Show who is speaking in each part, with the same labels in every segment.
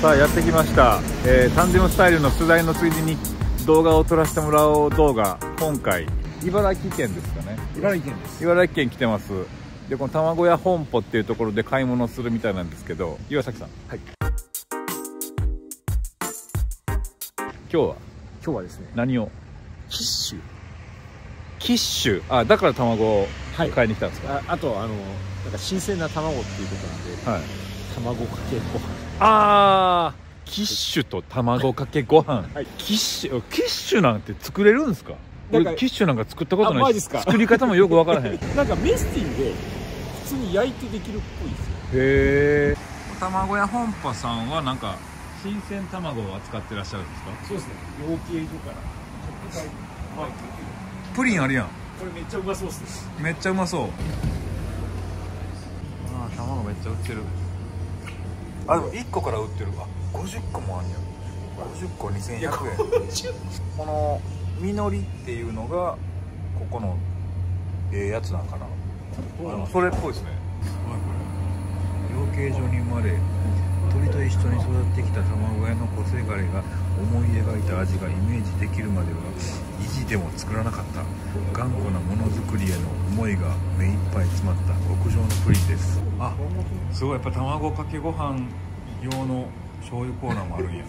Speaker 1: さあやってきました、タンデムスタイルの取材のついでに動画を撮らせてもらおう動画。今回茨城県ですかね。
Speaker 2: 茨城県です。
Speaker 1: 茨城県来てます。でこの卵屋本舗っていうところで買い物するみたいなんですけど、岩崎さん、
Speaker 2: はい、
Speaker 1: 今日は
Speaker 2: ですね、
Speaker 1: 何を？
Speaker 2: キッシュ。
Speaker 1: キッシュ。あ、だから卵を買いに来たんですか？
Speaker 2: あとなんか新鮮な卵っていうことなんで、
Speaker 1: はい。
Speaker 2: 卵かけご飯。
Speaker 1: あー、キッシュと卵かけご飯、
Speaker 2: はい、
Speaker 1: キッシュなんて作れるんですか？俺キッシュなんか作ったことないし、作り方もよく分からへん。
Speaker 2: なんかメスティンで普通に焼いてできるっぽいですよ。
Speaker 1: へえ。卵屋本舗さんはなんか新鮮卵を扱ってらっしゃるんですか？
Speaker 2: そうですね、養鶏所から直売。はい、
Speaker 1: プリンあるやん。
Speaker 2: これめっちゃうまそうですね。
Speaker 1: めっちゃうまそう。あー、卵めっちゃ売ってる。あ、でも1個から売ってる。あ、50個もあんやん。50個2100円。この実りっていうのがここのやつなんかな。それっぽいですね。養鶏場に生まれ鳥と一緒に育ってきた卵屋の個性彼が思い描いた味がイメージできるまでは意地でも作らなかった頑固なものづくりへの思いが目いっぱい詰まった極上のプリンです。あ、すごい。やっぱ卵かけご飯用の醤油コーナーもあるんや。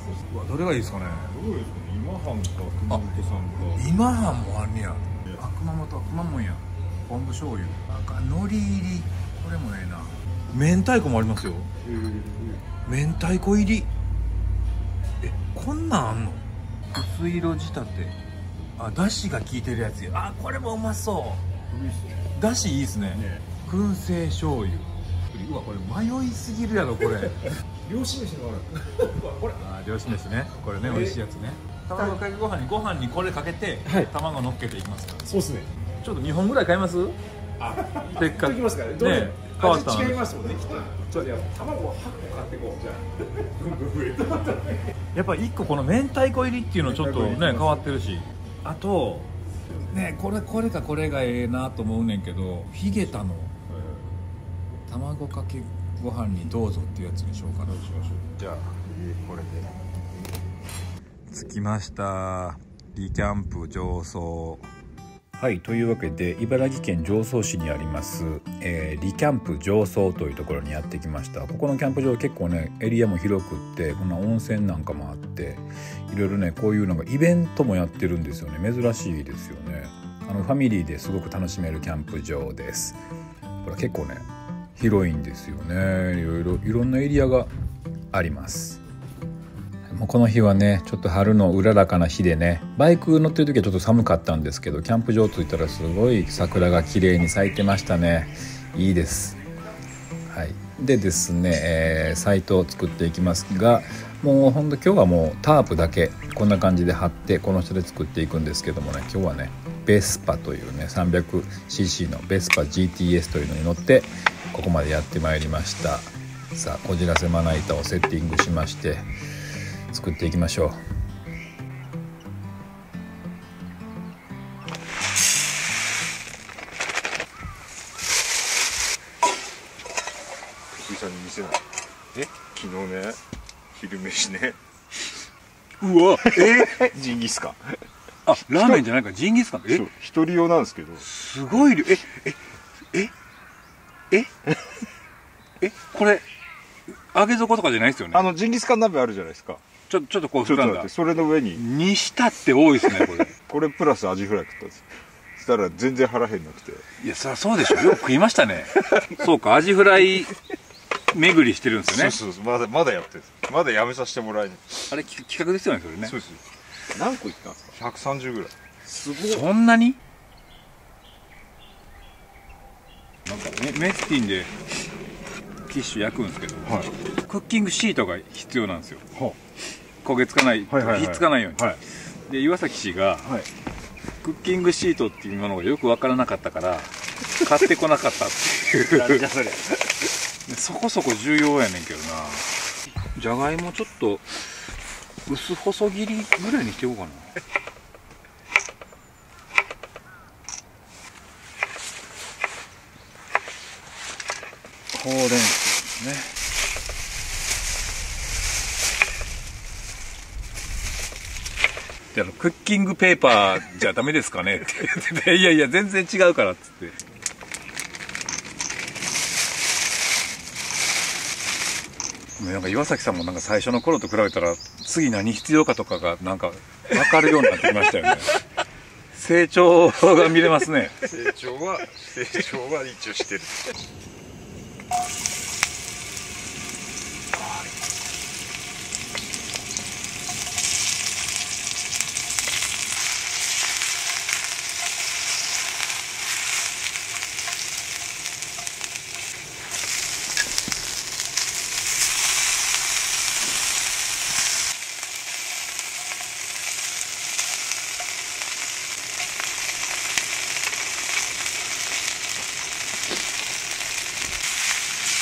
Speaker 1: どれがいいですかね。
Speaker 2: どうですかね、今半か熊本さんか。
Speaker 1: 今半もあんねや。あ、熊本や。昆布醤油、なんか海苔入り、これもええな。明太子もありますよ。明太子入り。こんなんあんの？薄色仕立て。あ、だしが効いてるやつや。あ、これもうまそう。だしいいっすね。燻製醤油。うわ、これ迷いすぎるやろこれ。
Speaker 2: 漁師飯のある。これ。
Speaker 1: あ、漁師飯ね。これね、美味しいやつね。卵かけご飯にこれかけて、卵乗っけていきますから。
Speaker 2: そうですね。
Speaker 1: ちょっと2本ぐらい買います？
Speaker 2: あ、
Speaker 1: せっかく。
Speaker 2: いきますからね。
Speaker 1: ね、変わった
Speaker 2: 味違いますもんね、きっと。ちょっと卵を8個買ってこう。じゃあどんどん増えた。
Speaker 1: やっぱ1個この明太子入りっていうのちょっとね変わってるし、あとね、これがええなと思うねんけど、ヒゲタの卵かけご飯にどうぞっていうやつにしようかな。じゃあこれで着きました。リキャンプ常総。はい、というわけで茨城県常総市にあります、リキャンプ常総というところにやってきました。ここのキャンプ場結構ねエリアも広くって、こんな温泉なんかもあって、いろいろねこういうのがイベントもやってるんですよね。珍しいですよね。ファミリーですごく楽しめるキャンプ場です。これ結構ね広いんですよね。いろんなエリアがあります。もうこの日はねちょっと春のうららかな日でね、バイク乗ってる時はちょっと寒かったんですけど、キャンプ場着いたらすごい桜が綺麗に咲いてましたね。いいです。はい、でですね、サイトを作っていきますが、もうほんと今日はもうタープだけこんな感じで貼ってこの人で作っていくんですけどもね、今日はねベスパというね 300cc のベスパ GTS というのに乗ってここまでやってまいりました。さあこじらせまな板をセッティングしまして作っていきましょう。
Speaker 3: 福井さんに見せない。昨日ね昼飯ね。
Speaker 1: うわ、
Speaker 3: ジンギスカン。
Speaker 1: あ、ラーメンじゃないか、ジンギスカン。
Speaker 3: そう、一人用なんですけど。
Speaker 1: すごい量。これ揚げ底とかじゃないですよね。
Speaker 3: ジンギスカン鍋あるじゃないですか。
Speaker 1: ちょっとこう膨らんだ。
Speaker 3: それの上に
Speaker 1: にしたって多いですねこれ。
Speaker 3: これプラスアジフライ食ったんです。そしたら全然腹減んなくて。
Speaker 1: いや、そりゃそうでしょ。よく食いましたね。そうか、アジフライ巡りしてるんですよね。
Speaker 3: そうまだやってるんです。まだやめさせてもらえない。
Speaker 1: あれ企画ですよね、それね。
Speaker 3: そうです。何個いったんですか？130ぐらい。
Speaker 1: すごい。そんなに？なんかメスティンでキッシュ焼くんですけど、クッキングシートが必要なんですよ。焦げつかない、火つかないように。で岩崎氏が、クッキングシートっていうものがよく分からなかったから買ってこなかったっていう。なんじゃそれ。そこそこ重要やねんけどな。じゃがいもちょっと薄細切りぐらいにしておこうかな。ほうれん草ですね。でクッキングペーパーじゃダメですかねって言ってて、いやいや全然違うからっつって。なんか岩崎さんもなんか最初の頃と比べたら次何必要かとかがなんか分かるようになってきましたよね。成長が見れますね。
Speaker 3: 成長は一応してる。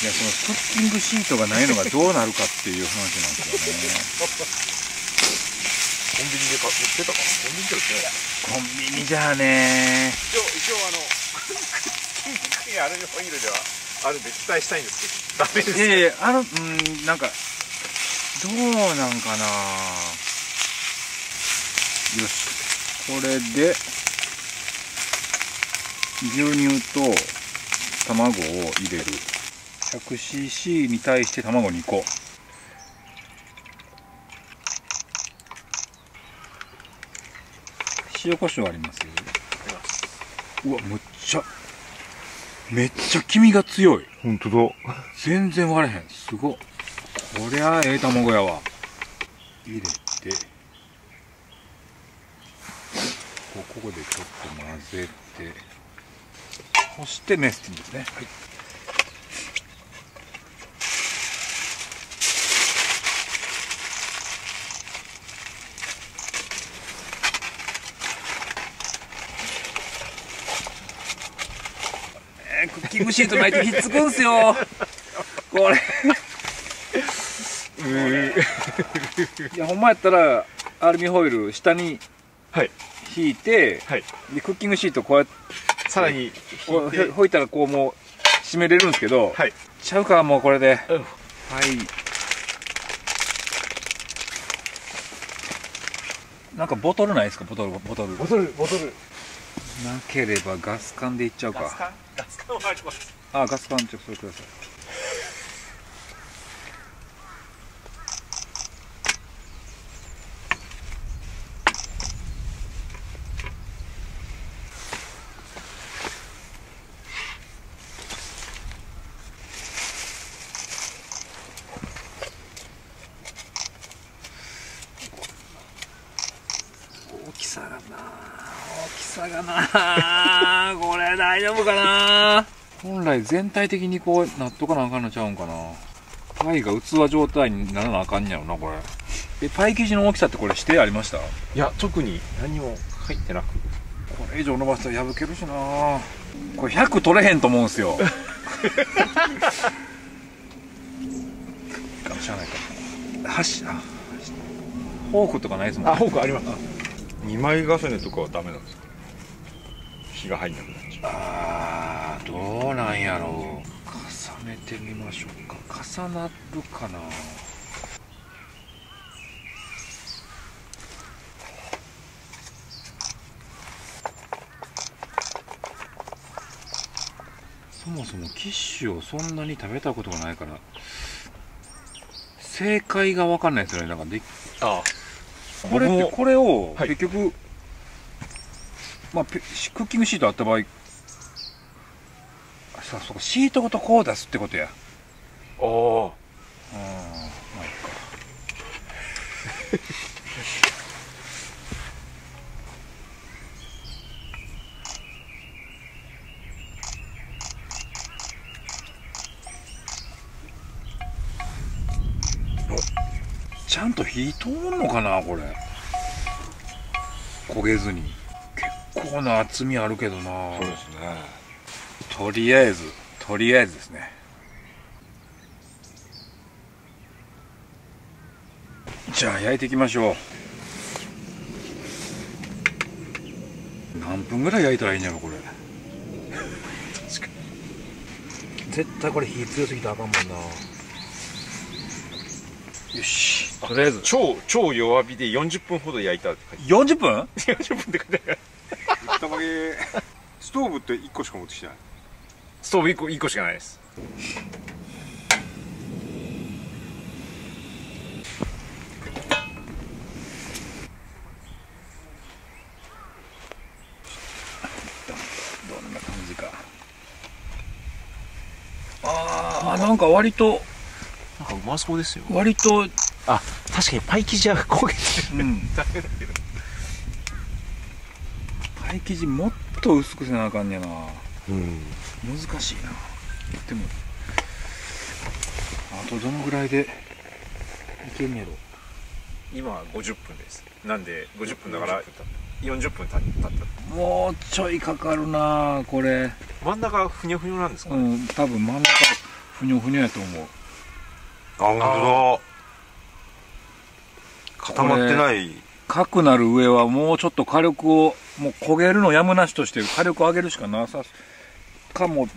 Speaker 1: いや、そのクッキングシートがないのがどうなるかっていう話なんですよね。
Speaker 3: コンビニで売ってたかな。コンビニで売ってない。
Speaker 1: コンビニじゃあね。
Speaker 3: 一応クッキングアルミホイールではあるんで期待したいんですけど、ダメですか。
Speaker 1: いやいや、なんかどうなんかな。よし、これで牛乳と卵を入れる。100cc に対して卵2個。塩コショウあります？うわ、めっちゃ黄身が強い。
Speaker 3: 本当だ。
Speaker 1: 全然割れへん。すごっ。こりゃええ卵やわ。入れて、ここでちょっと混ぜて、そしてメスティンですね。はい。クッキングシートないとひっつくんすよ。これいや、ほんまやったらアルミホイル下に引いて、
Speaker 3: はい、
Speaker 1: でクッキングシートこうやって
Speaker 3: さらに
Speaker 1: 引いたらこうもう締めれるんですけど、
Speaker 3: はい、
Speaker 1: ちゃうかもうこれで、はい。なんかボトルないですか？ボトルなければガス缶でいっちゃうか。
Speaker 3: ガス缶はあります。
Speaker 1: あ、ガス缶ちょっとそれください。大きさがなこれ大丈夫かな。本来全体的にこうなっとかなあかんのちゃうんかな。パイが器状態にならなあかんやろなこれ。パイ生地の大きさってこれ指定ありました？
Speaker 3: いや、特に何も入ってなく。
Speaker 1: これ以上伸ばしたら破けるしな。これ100取れへんと思うんすよ。しゃあないか。箸、フォークとかないですもんね。
Speaker 3: フォークあります。2枚重ねとかはダメなんですか？火が入んなくなっちゃう。
Speaker 1: どうなんやろう。重ねてみましょうか。重なるかな。そもそもキッシュをそんなに食べたことがないから正解が分かんないですよね。なんかこれを結局、まあクッキングシートあった場合、そうか、シートごとこう出すってことや。まあいいか。ちゃんと火通んのかなこれ。焦げずに。結構な厚みあるけどな。
Speaker 3: そうですね。
Speaker 1: とりあえずですね。じゃあ焼いていきましょう。何分ぐらい焼いたらいいんやろこれ。確かに絶対これ火強すぎてあかんもんな。よし、とりあえず
Speaker 3: 超弱火で40分ほど焼いたって書いて
Speaker 1: 40分
Speaker 3: 40分って書いてある。
Speaker 2: たまげストーブって1個しか持ってきてない。
Speaker 3: ストーブ1個しかないです。
Speaker 1: どんな感じか。なんか割と
Speaker 3: なんかうまそうですよ。
Speaker 1: 割と
Speaker 3: あ、確かにパイ生地は焦げてる。ダメだけど。
Speaker 1: パイ生地もっと薄くせなあかんねやな。難しいな。でもあとどのぐらいでいけんやろ。
Speaker 3: 今は50分です。なんで50分だから40分経った。
Speaker 1: もうちょいかかるなこれ。
Speaker 3: 真ん中ふにゃふにゃなんですかね。
Speaker 1: 多分真ん中ふにょふにょやと思う。
Speaker 3: あ、本当だ。固まってない。
Speaker 1: かくなる上はもうちょっと火力をもう焦げるのやむなしとして火力を上げるしかなさかも。
Speaker 2: 固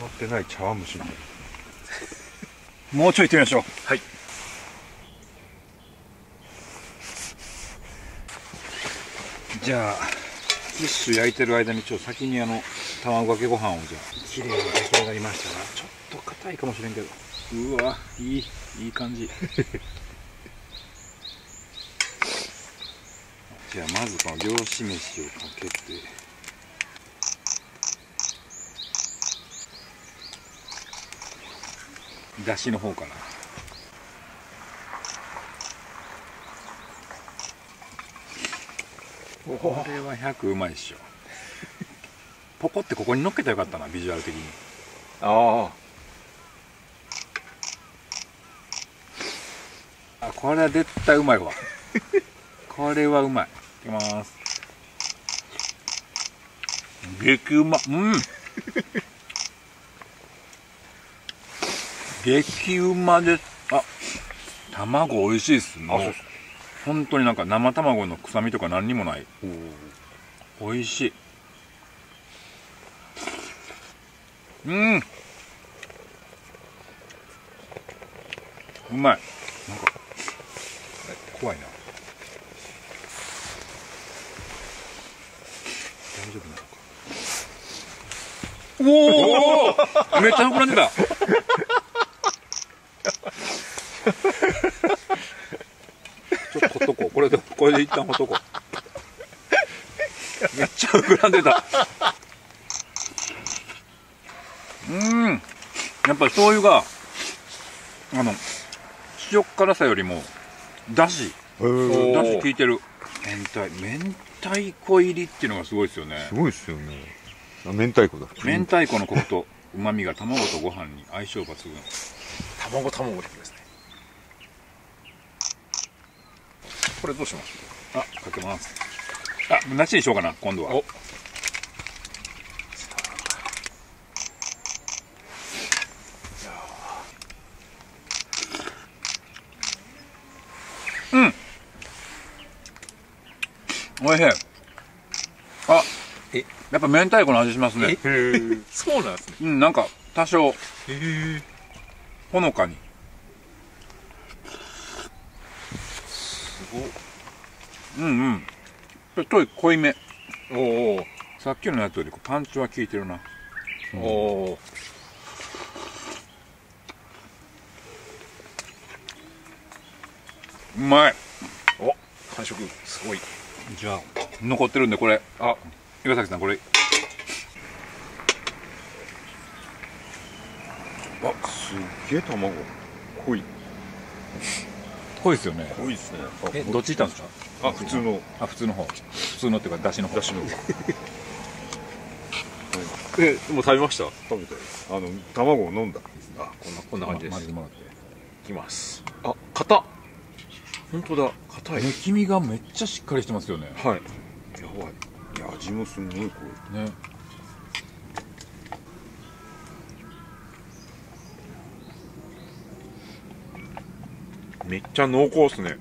Speaker 2: まってない茶碗蒸しみたいな。
Speaker 1: もうちょい行ってみましょう。
Speaker 3: はい。
Speaker 1: じゃあフィッシュ焼いてる間に先に卵かけご飯をじゃあきれいに出来上がりましたが、ちょっと硬いかもしれんけど、うわいい感じ。じゃあまずこの漁師飯をかけて、だしの方かな。これは100うまいっしょ。ポコってここに乗っけたらよかったな、ビジュアル的に。
Speaker 3: あ
Speaker 1: これは絶対うまいわ。これはうまい。いきます。激うま。激うまです。卵美味しいっす。もう本当になんか生卵の臭みとか何にもない。美味しい。うまい。なんか怖いな。大丈夫なのか。おおめっちゃ膨らんでた。ちょっとほっとこう。これで一旦ほっとこう。めっちゃ膨らんでた。やっぱり醤油が塩辛さよりもだし効いてる。明太子入りっていうのがすごいですよね。
Speaker 3: すごいですよね。明太子だ。
Speaker 1: 明太子のコクと旨味が卵とご飯に相性抜群。
Speaker 3: 卵ですね。これどうします？
Speaker 1: かけます。なしにしようかな今度は。おいしい。やっぱ明太子の味しますね。
Speaker 3: そうなんですね。
Speaker 1: なんか多少ほのかに。
Speaker 3: すご
Speaker 1: い。ちょい濃いめ。
Speaker 3: お
Speaker 1: さっきのやつよりパンチは効いてるな。うまい。
Speaker 3: 完食すごい。
Speaker 1: じゃあ残ってるんでこれ岩崎さんこれ。
Speaker 3: すげえ卵濃い
Speaker 1: ですよね。
Speaker 3: 濃いですね。
Speaker 1: どっちいったんですか？
Speaker 3: 普通の
Speaker 1: 普通の方。普通のっていうかだしの方。
Speaker 3: もう食べました。食べたよ。卵を飲んだ。こんな感じです。
Speaker 1: 混ぜてもらって
Speaker 3: いきます。硬っ。本当だ、硬い。
Speaker 1: 黄身がめっちゃしっかりしてますよね。
Speaker 3: はい。やばい。いや、味もすんごい濃い。
Speaker 1: ね。
Speaker 3: めっちゃ濃厚っすね。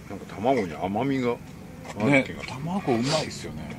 Speaker 3: なんか卵に甘みがある気が。
Speaker 1: 卵うまいっすよね。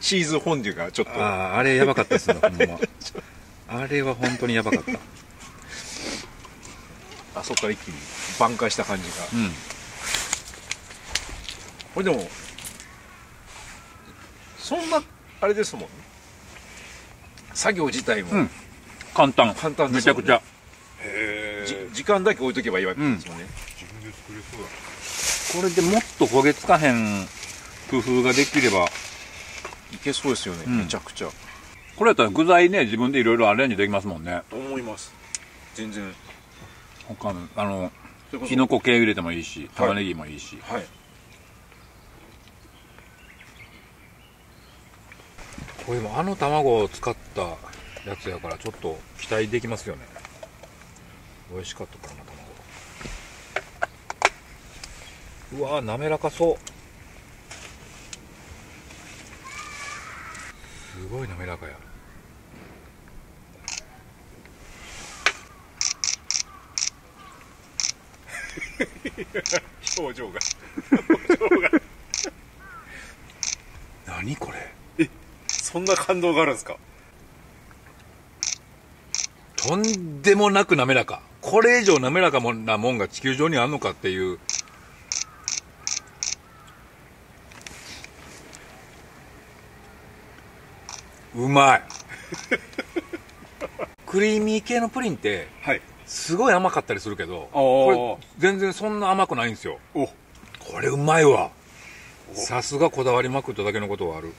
Speaker 3: チーズフォンデュがちょっと
Speaker 1: あれやばかったですねほんまあれは本当にやばかった。
Speaker 3: あそこから一気に挽回した感じが、これでもそんなあれですもんね、作業自体も、
Speaker 1: 簡単
Speaker 3: ですもんね、
Speaker 1: めちゃくちゃ。
Speaker 3: 時間だけ置いとけばいいわけですもんね、
Speaker 2: 自分で作れそうだ。
Speaker 1: これでもっと焦げつかへん工夫ができれば
Speaker 3: いけそうですよね、めちゃくちゃ。
Speaker 1: これやったら具材ね自分でいろいろアレンジできますもんね。
Speaker 3: と思います。全然
Speaker 1: 他のキノコ系入れてもいいし玉ねぎもいいし、
Speaker 3: はい、
Speaker 1: これも卵を使ったやつやからちょっと期待できますよね。美味しかったかな卵。うわー滑らかそう。すごい滑らかや。
Speaker 3: 表情が
Speaker 1: 何これ。
Speaker 3: そんな感動があるんですか。
Speaker 1: とんでもなく滑らか。これ以上滑らかなもんが地球上にあんのかっていう。うまいクリーミー系のプリンってすごい甘かったりするけど、これ全然そんな甘くないんですよ。これうまいわ。さすがこだわりまくっただけのことはある。